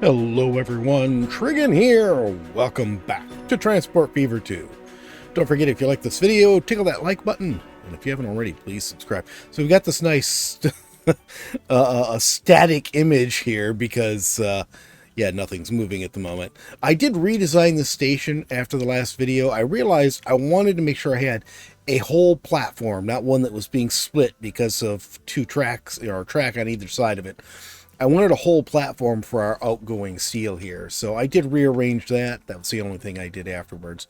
Hello everyone, Trigan here. Welcome back to Transport Fever 2. Don't forget, if you like this video, tickle that like button. And if you haven't already, please subscribe. So we've got this nice a static image here because, yeah, nothing's moving at the moment. I did redesign the station after the last video. I realized I wanted to make sure I had a whole platform, not one that was being split because of two tracks, or a track on either side of it. I wanted a whole platform for our outgoing steel here, so I did rearrange that. That was the only thing I did afterwards.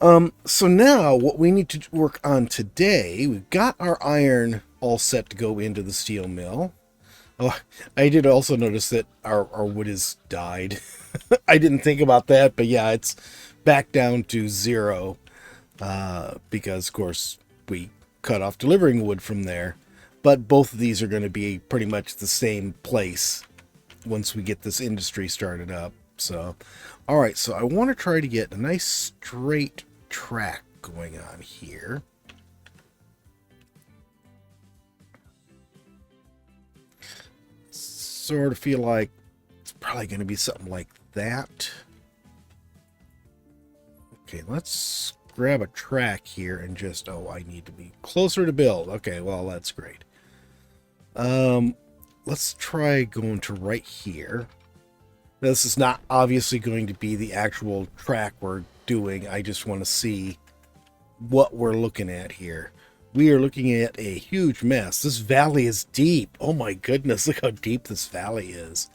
So now what we need to work on today, we've got our iron all set to go into the steel mill. Oh, I did also notice that our wood has died. I didn't think about that, but yeah, it's back down to 0 because, of course, we cut off delivering wood from there. But both of these are going to be pretty much the same place once we get this industry started up. So, all right, so I want to try to get a nice straight track going on here. Sort of feel like it's probably going to be something like that. Okay, let's grab a track here and just, oh, I need to be closer to build. Okay, well, that's great. Let's try going to right here. Now, this is not obviously going to be the actual track we're doing. I just want to see what we're looking at here. We are looking at a huge mess. This valley is deep. Oh my goodness, look how deep this valley is.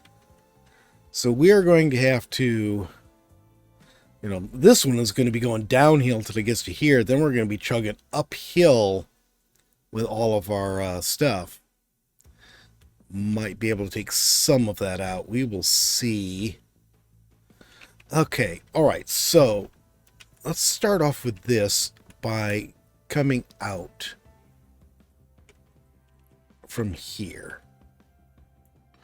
So we are going to have to, you know, this one is going to be going downhill till it gets to here. Then we're going to be chugging uphill with all of our stuff. Might be able to take some of that out. We will see. Okay, all right, so let's start off with this by coming out from here.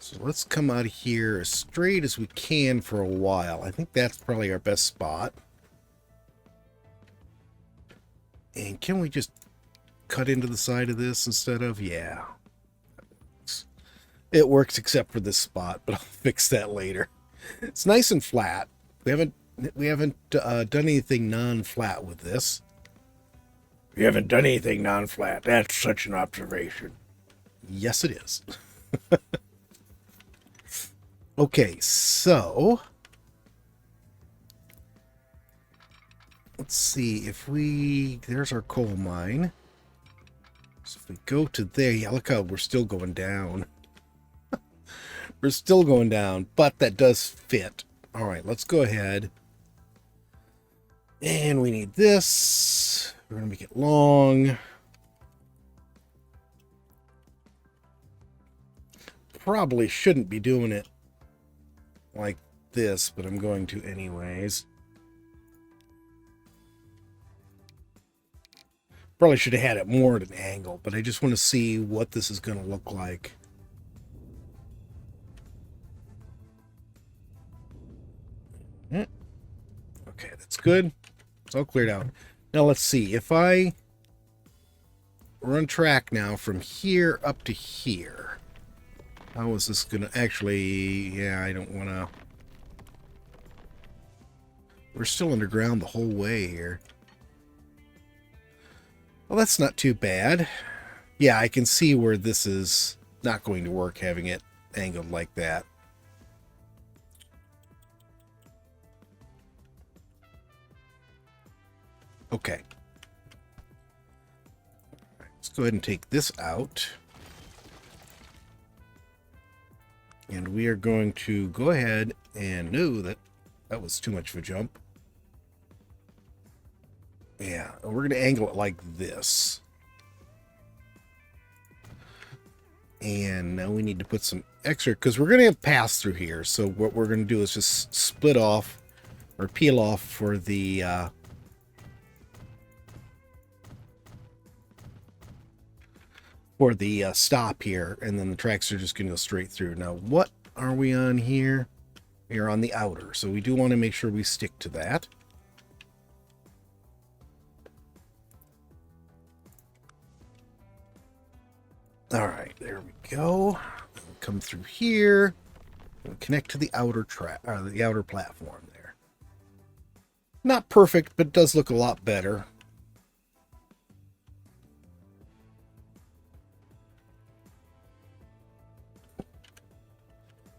So let's come out of here as straight as we can for a while. I think that's probably our best spot. And can we just cut into the side of this instead of, yeah. It works except for this spot, but I'll fix that later. It's nice and flat. We haven't done anything non-flat with this. We haven't done anything non-flat. That's such an observation. Yes, it is. Okay, so let's see if we. There's our coal mine. So if we go to there, yeah, look how we're still going down. We're still going down, but that does fit. All right, let's go ahead. And we need this. We're going to make it long. Probably shouldn't be doing it like this, but I'm going to anyways. Probably should have had it more at an angle, but I just want to see what this is going to look like. Okay, that's good. It's all cleared out. Now let's see. If I run track now from here up to here, how is this going to actually... Yeah, I don't want to... We're still underground the whole way here. Well, that's not too bad. Yeah, I can see where this is not going to work, having it angled like that. Okay. Let's go ahead and take this out. And we are going to go ahead and... No, that was too much of a jump. Yeah, we're going to angle it like this. And now we need to put some extra, because we're going to have pass through here. So what we're going to do is just split off, or peel off for the... stop here, and then the tracks are just going to go straight through. Now, what are we on here? We are on the outer, so we do want to make sure we stick to that. All right, there we go. Come through here. We'll connect to the outer track, or the outer platform there. Not perfect, but it does look a lot better.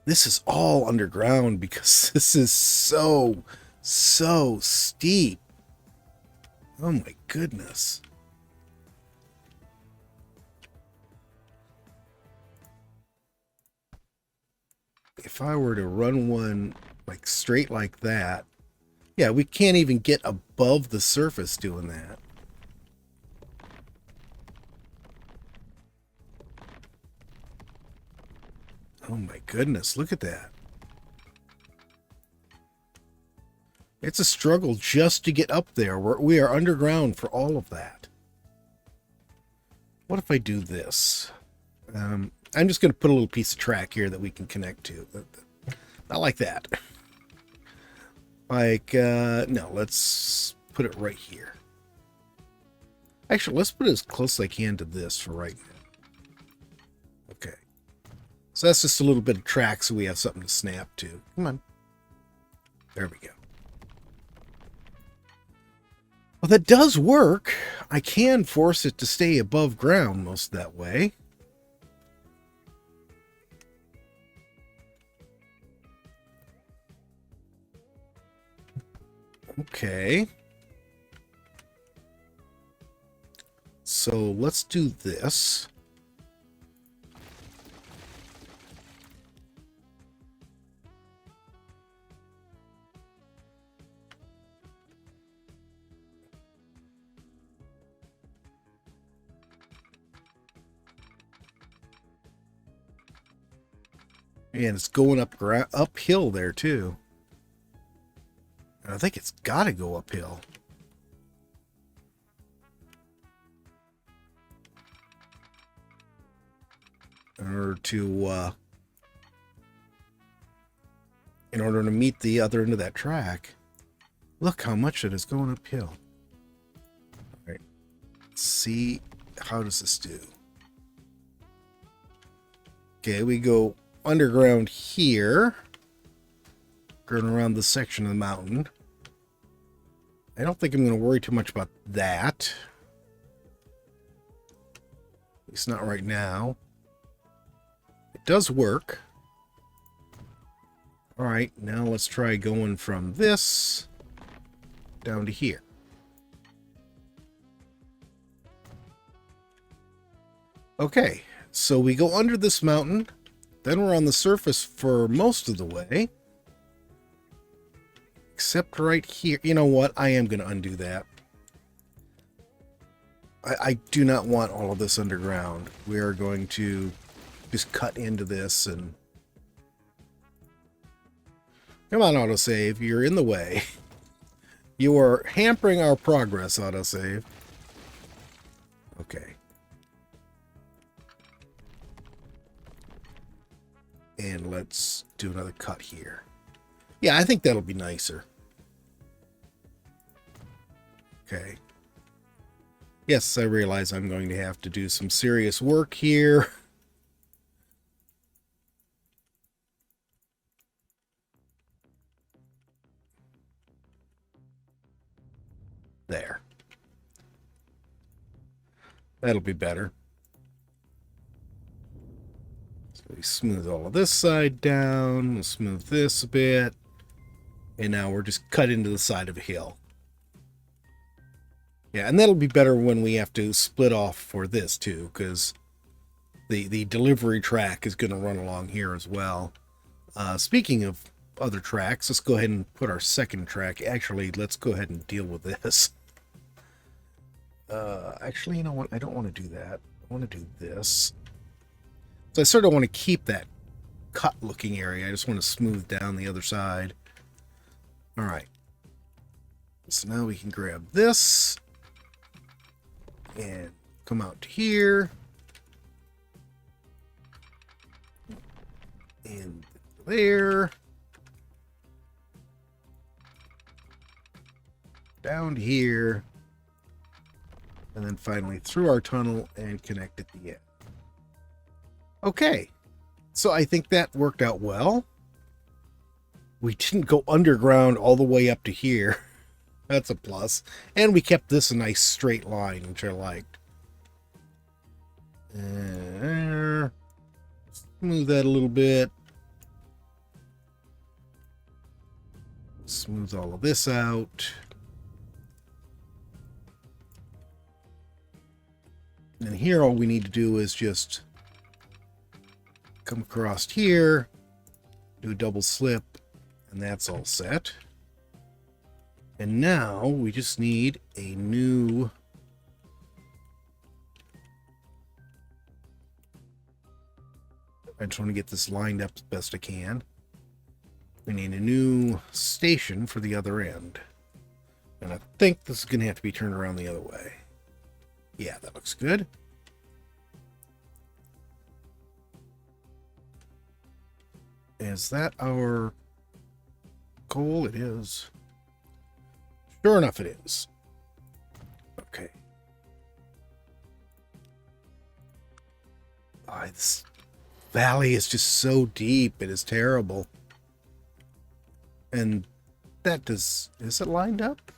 This is all underground because this is so steep. Oh my goodness. If I were to run one like straight like that, yeah, we can't even get above the surface doing that. Oh my goodness, look at that. It's a struggle just to get up there. We are underground for all of that. What if I do this? I'm just going to put a little piece of track here that we can connect to. Not like that. Like, no, let's put it right here. Actually, let's put it as close as I can to this for right now. Okay. So that's just a little bit of track so we have something to snap to. Come on. There we go. Well, that does work. I can force it to stay above ground most of that way. Okay. So let's do this. And it's going uphill there too. And I think it's got to go uphill. In order to meet the other end of that track. Look how much it is going uphill. All right. Let's see, how does this do? Okay, we go underground here, going around this section of the mountain. I don't think I'm going to worry too much about that. At least not right now. It does work. All right, now let's try going from this down to here. Okay, so we go under this mountain. Then we're on the surface for most of the way. Except right here. You know what? I am going to undo that. I do not want all of this underground. We are going to just cut into this and... Come on, autosave. You're in the way. You are hampering our progress, autosave. Okay. And let's do another cut here. Yeah, I think that'll be nicer. Okay. Yes, I realize I'm going to have to do some serious work here. There. That'll be better. So we smooth all of this side down. We'll smooth this a bit. And now we're just cut into the side of a hill. Yeah, and that'll be better when we have to split off for this too, because the delivery track is going to run along here as well. Speaking of other tracks, let's go ahead and put our second track. Actually, let's go ahead and deal with this. Actually, you know what? I don't want to do that. I want to do this. So I sort of want to keep that cut-looking area. I just want to smooth down the other side. All right. So now we can grab this and come out to here. And there. Down to here. And then finally through our tunnel and connect at the end. Okay. So I think that worked out well. we didn't go underground all the way up to here. That's a plus. And we kept this a nice straight line, which I liked. Smooth that a little bit. Smooth all of this out. And here all we need to do is just come across here, do a double slip, and that's all set. And now we just need a new I just want to get this lined up as best I can. We need a new station for the other end. And I think this is going to have to be turned around the other way. Yeah, that looks good. Is that our goal? It is. Sure enough, it is. Okay. Oh, this valley is just so deep. It is terrible. And that is it lined up?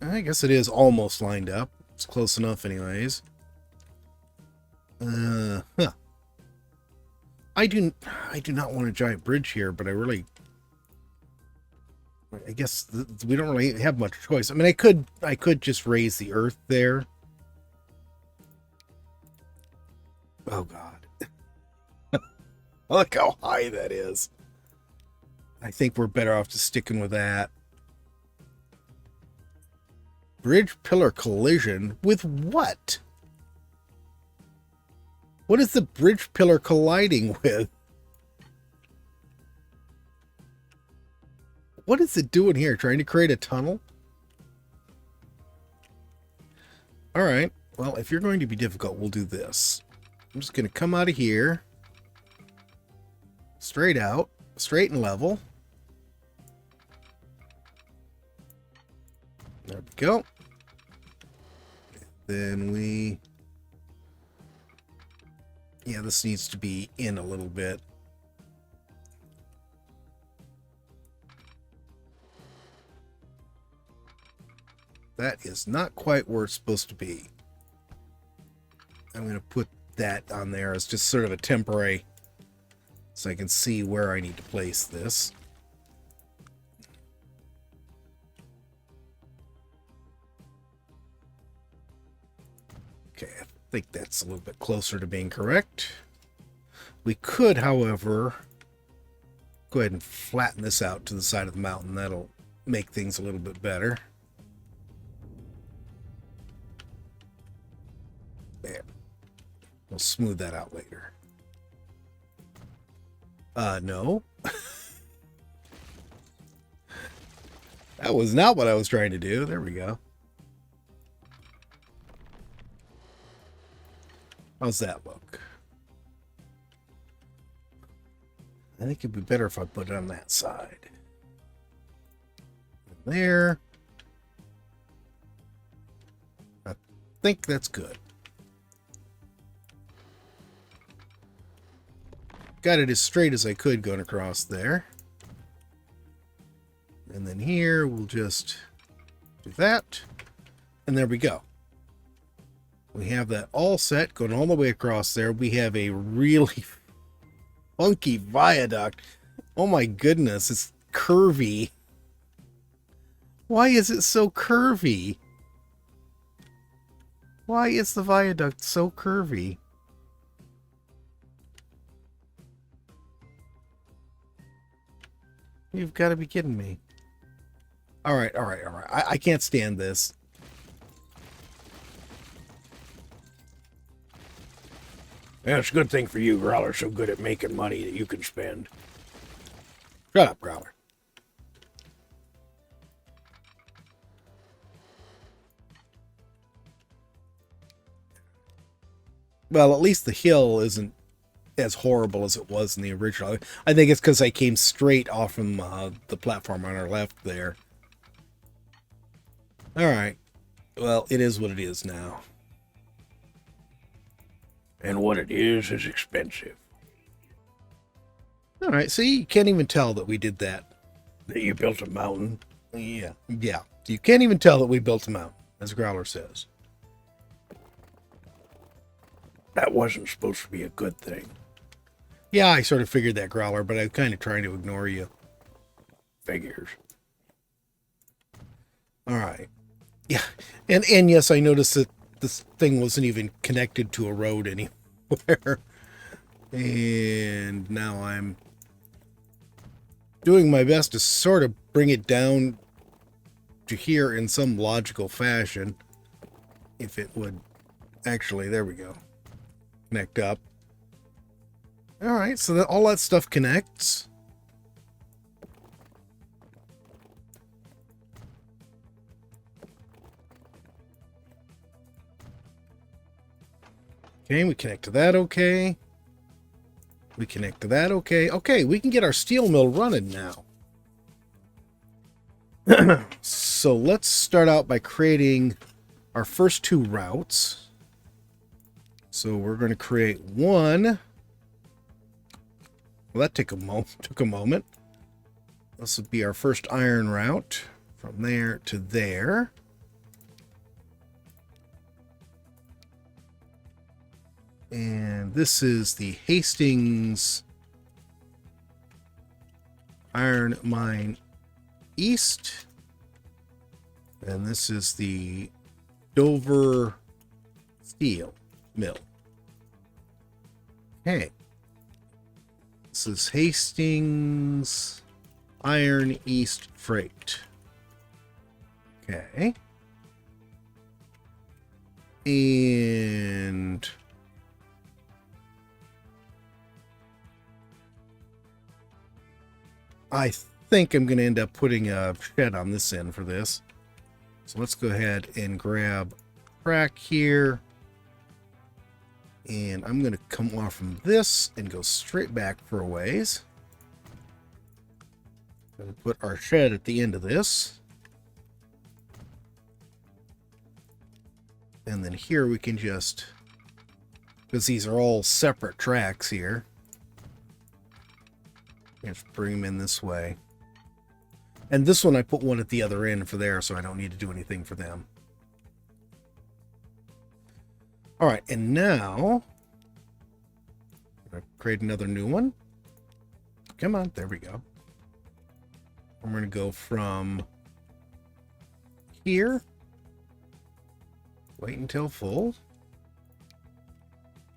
I guess it is almost lined up. It's close enough anyways. Huh. I do not want a giant bridge here, but I guess we don't really have much choice. I mean, I could just raise the earth there. Oh God. Look how high that is. I think we're better off just sticking with that. Bridge pillar collision with what? What is the bridge pillar colliding with? What is it doing here? Trying to create a tunnel? Alright. Well, if you're going to be difficult, we'll do this. I'm just going to come out of here. Straight out. Straight and level. There we go. Then we... Yeah, this needs to be in a little bit. That is not quite where it's supposed to be. I'm going to put that on there as just sort of a temporary, so I can see where I need to place this. Okay, I think that's a little bit closer to being correct. We could, however, go ahead and flatten this out to the side of the mountain. That'll make things a little bit better. There. We'll smooth that out later. No. That was not what I was trying to do. There we go. How's that look? I think it'd be better if I put it on that side. There. I think that's good. Got it as straight as I could going across there. And then here we'll just do that. And there we go. We have that all set, going all the way across there. We have a really funky viaduct. Oh my goodness, it's curvy. Why is it so curvy? Why is the viaduct so curvy? You've got to be kidding me. All right. I can't stand this. Yeah, it's a good thing for you. Growler's so good at making money that you can spend. Shut up, Growler. Well, at least the hill isn't as horrible as it was in the original. I think it's because I came straight off from the platform on our left there. Alright. Well, it is what it is now. And what it is expensive. All right, see, you can't even tell that we did that. That you built a mountain. Yeah. You can't even tell that we built a mountain, as Growler says. That wasn't supposed to be a good thing. Yeah, I sort of figured that, Growler, but I'm kind of trying to ignore you. Figures. All right. Yeah, and yes, I noticed that this thing wasn't even connected to a road anywhere. And now I'm doing my best to sort of bring it down to here in some logical fashion. If it would actually, there we go. Connect up. All right, so that all that stuff connects. Okay, we connect to that, okay. We connect to that, okay. Okay, we can get our steel mill running now. So let's start out by creating our first two routes. So we're going to create one. Well, that took a moment. This would be our first iron route from there to there. And this is the Hastings Iron Mine East. And this is the Dover Steel Mill. Okay. This is Hastings Iron East Freight. Okay. And I think I'm going to end up putting a shed on this end for this. So let's go ahead and grab track here. And I'm going to come off from this and go straight back for a ways. Going to put our shed at the end of this. And then here we can just, because these are all separate tracks here, just bring them in this way. And this one I put one at the other end for there, so I don't need to do anything for them. All right, and now I'm going to create another new one. Come on, there we go. I'm going to go from here, wait until full,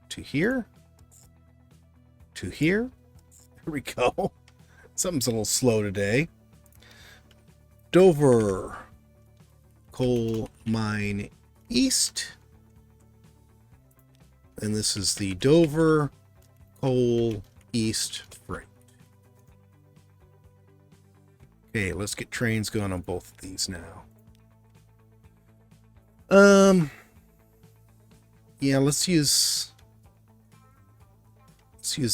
to here, to here. There we go. Something's a little slow today. Dover Coal Mine East. And this is the Dover Coal East Freight. Okay, let's get trains going on both of these now. Yeah, let's use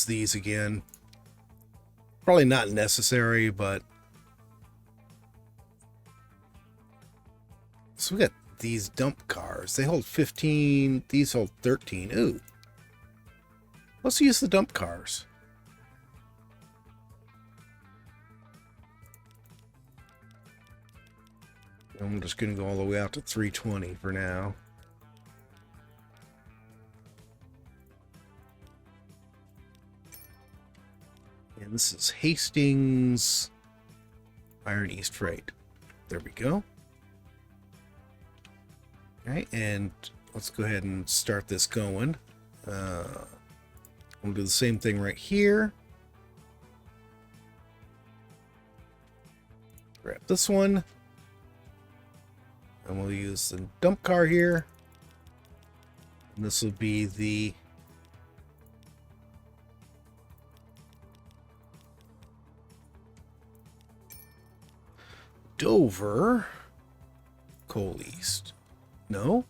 these again. Probably not necessary, but so we got these dump cars. They hold 15, these hold 13. Ooh. Let's use the dump cars. I'm just going to go all the way out to 320 for now. And this is Hastings Iron East Freight. There we go. Okay, and let's go ahead and start this going. We'll do the same thing right here. Grab this one. And we'll use the dump car here. And this will be the Dover Coal East. No?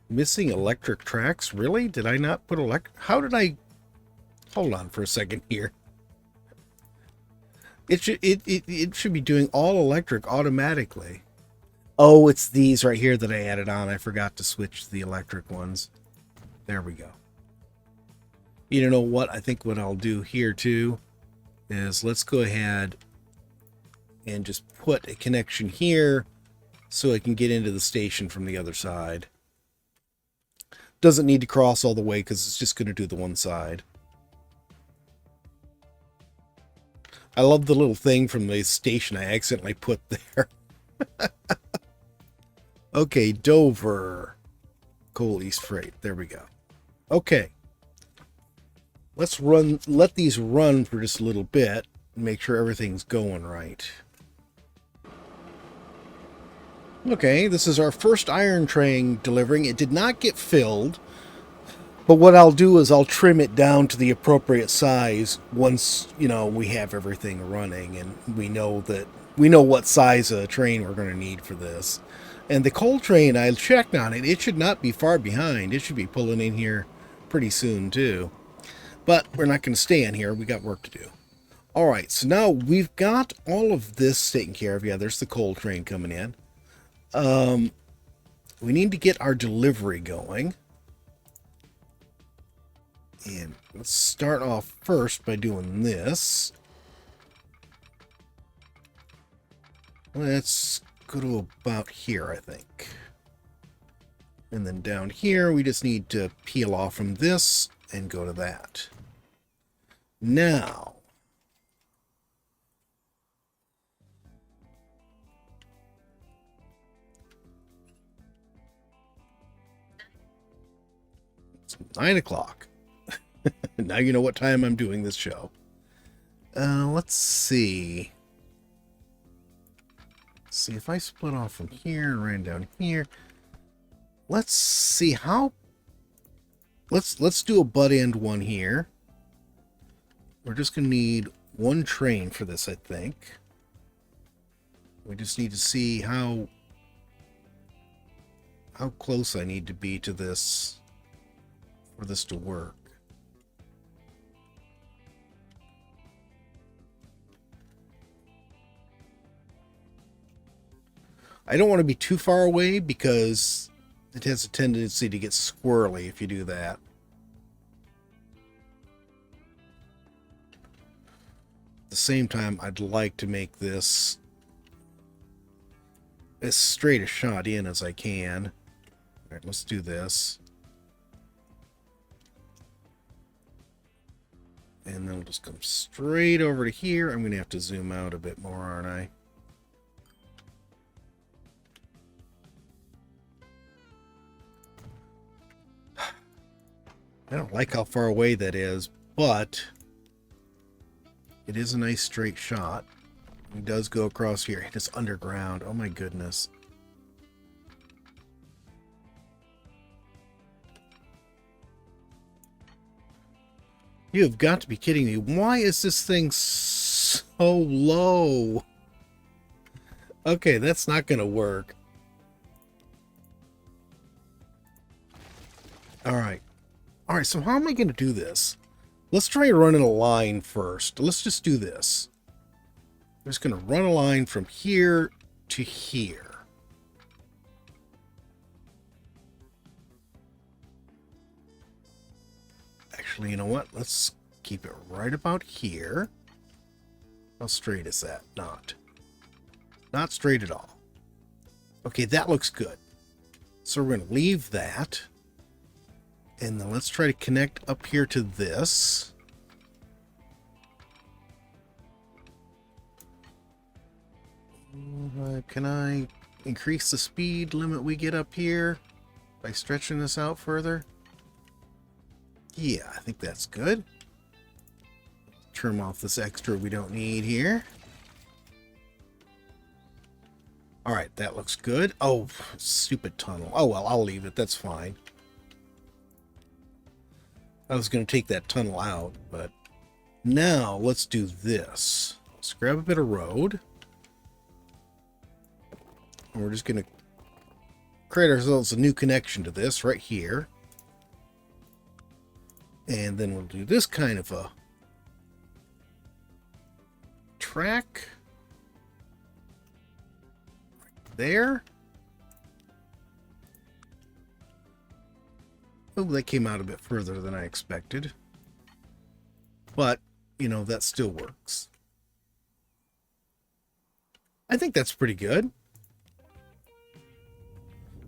Missing electric tracks? Really? Did I not put electric? How did I? Hold on for a second here. It should be doing all electric automatically. Oh, it's these right here that I added on. I forgot to switch the electric ones. There we go. You know what? I think what I'll do here too is let's go ahead and just put a connection here so I can get into the station from the other side. Doesn't need to cross all the way because it's just going to do the one side. I love the little thing from the station I accidentally put there. Okay, Dover. Coal East Freight. There we go. Okay. Let these run for just a little bit and make sure everything's going right. Okay, this is our first iron train delivering. It did not get filled, but what I'll do is I'll trim it down to the appropriate size once, you know, we have everything running and we know what size of train we're going to need for this. And the coal train, I checked on it. It should not be far behind. It should be pulling in here pretty soon too. But we're not going to stay in here. We got work to do. All right, so now we've got all of this taken care of. Yeah, there's the coal train coming in. We need to get our delivery going. And let's start off first by doing this. Let's go to about here, I think. And then down here, we just need to peel off from this and go to that. Now, it's 9 o'clock. Now you know what time I'm doing this show. Let's see. See if I split off from here and ran down here. Let's see how. Let's do a butt end one here. We're just gonna need one train for this, I think. We just need to see how close I need to be to this for this to work. I don't want to be too far away because it has a tendency to get squirrely if you do that. At the same time, I'd like to make this as straight a shot in as I can. All right, let's do this. And then we'll just come straight over to here. I'm going to have to zoom out a bit more, aren't I? I don't like how far away that is, but it is a nice straight shot. It does go across here. It is underground. Oh my goodness. You have got to be kidding me. Why is this thing so low? Okay, that's not going to work. All right. All right, so how am I going to do this? Let's try running a line first. Let's just do this. I'm just going to run a line from here to here. Actually, you know what? Let's keep it right about here. How straight is that? Not straight at all. Okay, that looks good. So we're going to leave that. And then let's try to connect up here to this. Can I increase the speed limit we get up here by stretching this out further? Yeah, I think that's good. Trim off this extra we don't need here. All right, that looks good. Oh, stupid tunnel. Oh, well, I'll leave it. That's fine. I was going to take that tunnel out, but now let's do this. Let's grab a bit of road. And we're just going to create ourselves a new connection to this right here. And then we'll do this kind of a track. Right there. Oh, that came out a bit further than I expected. But, you know, that still works. I think that's pretty good.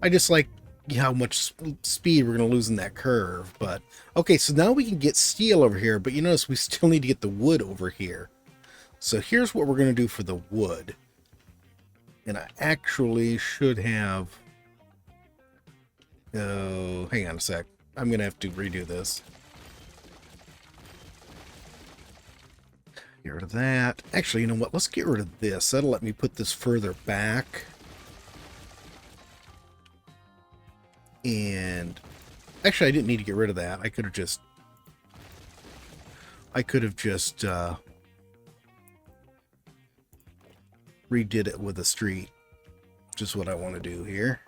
I just like how much speed we're going to lose in that curve. But, okay, so now we can get steel over here. But you notice we still need to get the wood over here. So here's what we're going to do for the wood. And I actually should have... Oh, hang on a sec. I'm going to have to redo this. Get rid of that. Actually, you know what? Let's get rid of this. That'll let me put this further back. And actually, I didn't need to get rid of that. I could have just redid it with a street. Just what I want to do here.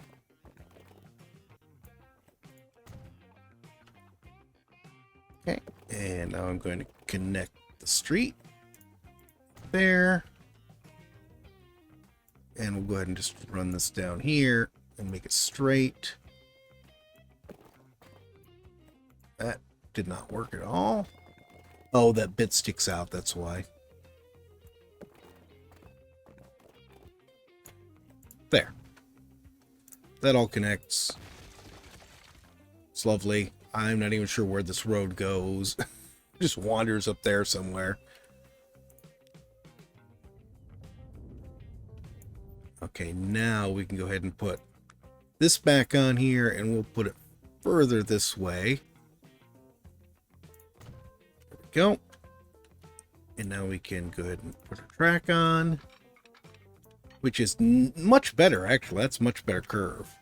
Okay, and now I'm going to connect the street there. And we'll go ahead and just run this down here and make it straight. That did not work at all. Oh, that bit sticks out, that's why. There. That all connects. It's lovely. I'm not even sure where this road goes. Just wanders up there somewhere. Okay, now we can go ahead and put this back on here, and we'll put it further this way. There we go. And now we can go ahead and put a track on, which is much better, actually. That's much better curve.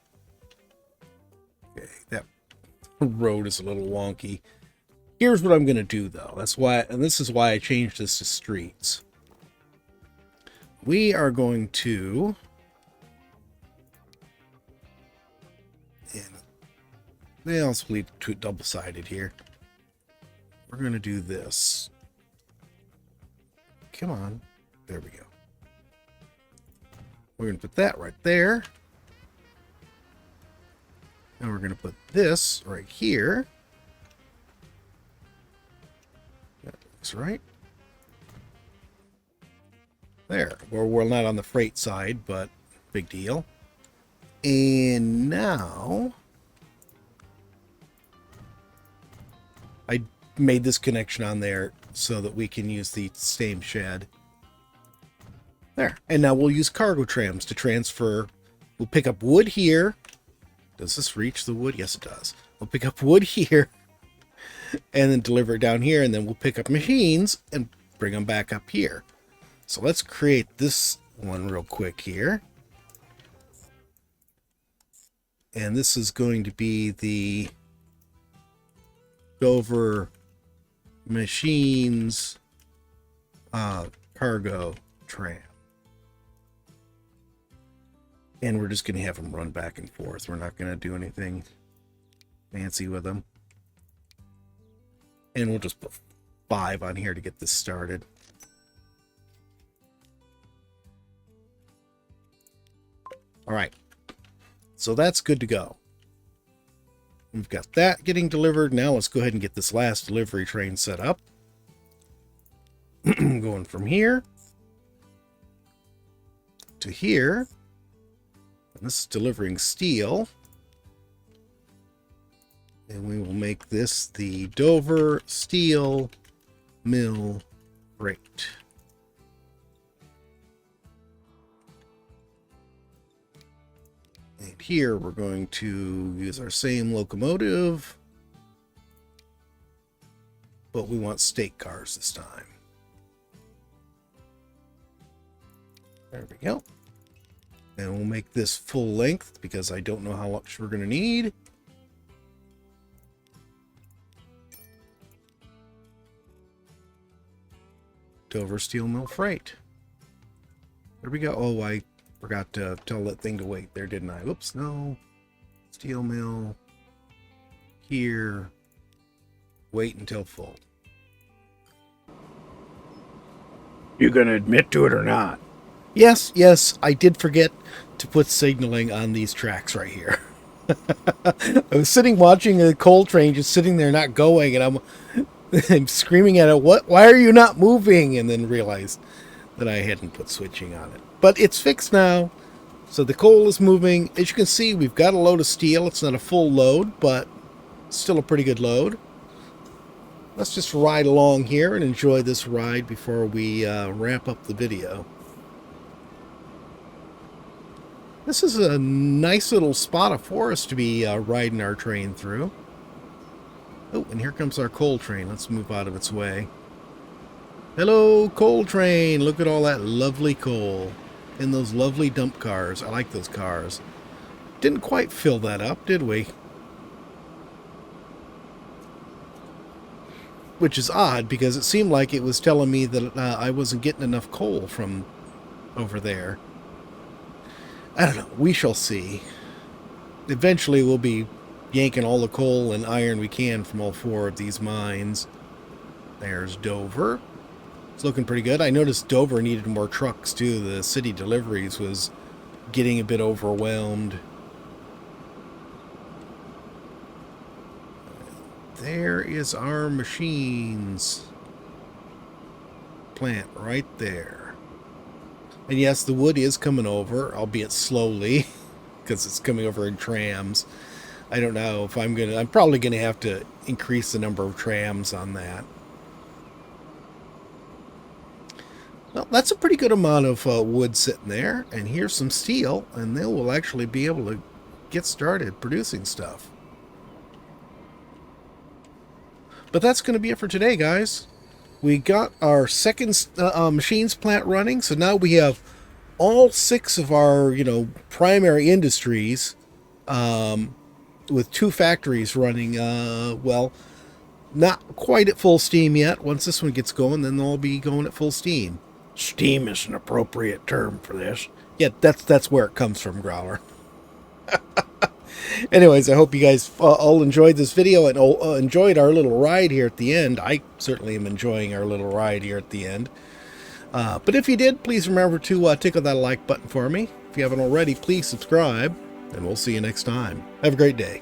Okay, that road is a little wonky. Here's what I'm going to do, though. That's why, and this is why I changed this to streets. We are going to... And they also leave it double-sided here. We're going to do this. Come on. There we go. We're going to put that right there. And we're going to put this right here. That looks right. There. We're not on the freight side, but big deal. And now I made this connection on there so that we can use the same shed. There. And now we'll use cargo trams to transfer. We'll pick up wood here. Does this reach the wood? Yes, it does. We'll pick up wood here and then deliver it down here. And then we'll pick up machines and bring them back up here. So let's create this one real quick here. And this is going to be the Dover Machines cargo tram. And we're just going to have them run back and forth. We're not going to do anything fancy with them. And we'll just put 5 on here to get this started. All right. So that's good to go. We've got that getting delivered. Now let's go ahead and get this last delivery train set up. Going from here to here. And this is delivering steel. And we will make this the Dover Steel Mill Freight. And here we're going to use our same locomotive, but we want stake cars this time. There we go. And we'll make this full length because I don't know how much we're going to need. Dover Steel Mill Freight. There we go. Oh, I forgot to tell that thing to wait there, didn't I? Oops, no. Steel mill. Here. Wait until full. You gonna admit to it or not? Yes, I did forget to put signaling on these tracks right here. I was sitting watching a coal train just sitting there not going, and I'm screaming at it, why are you not moving? And then realized that I hadn't put switching on it. But it's fixed now. So the coal is moving. As you can see, we've got a load of steel. It's not a full load, but still a pretty good load. Let's just ride along here and enjoy this ride before we wrap up the video. This is a nice little spot of forest to be riding our train through. Oh, and here comes our coal train. Let's move out of its way. Hello, coal train. Look at all that lovely coal in those lovely dump cars. I like those cars. Didn't quite fill that up, did we? Which is odd, because it seemed like it was telling me that I wasn't getting enough coal from over there. I don't know. We shall see. Eventually we'll be yanking all the coal and iron we can from all 4 of these mines. There's Dover. It's looking pretty good. I noticed Dover needed more trucks too. The city deliveries was getting a bit overwhelmed. There is our machines plant right there. And yes, the wood is coming over, albeit slowly, because it's coming over in trams. I don't know if I'm probably gonna have to increase the number of trams on that. Well, that's a pretty good amount of wood sitting there, and here's some steel, and they will actually be able to get started producing stuff. But that's going to be it for today, guys. We got our second machines plant running, so now we have all 6 of our, primary industries with 2 factories running. Well, not quite at full steam yet. Once this one gets going, then they'll all be going at full steam. Steam is an appropriate term for this. Yeah, that's where it comes from, Growler. Anyways, I hope you guys all enjoyed this video and enjoyed our little ride here at the end. I certainly am enjoying our little ride here at the end. But if you did, please remember to tickle that like button for me. If you haven't already, please subscribe, and we'll see you next time. Have a great day.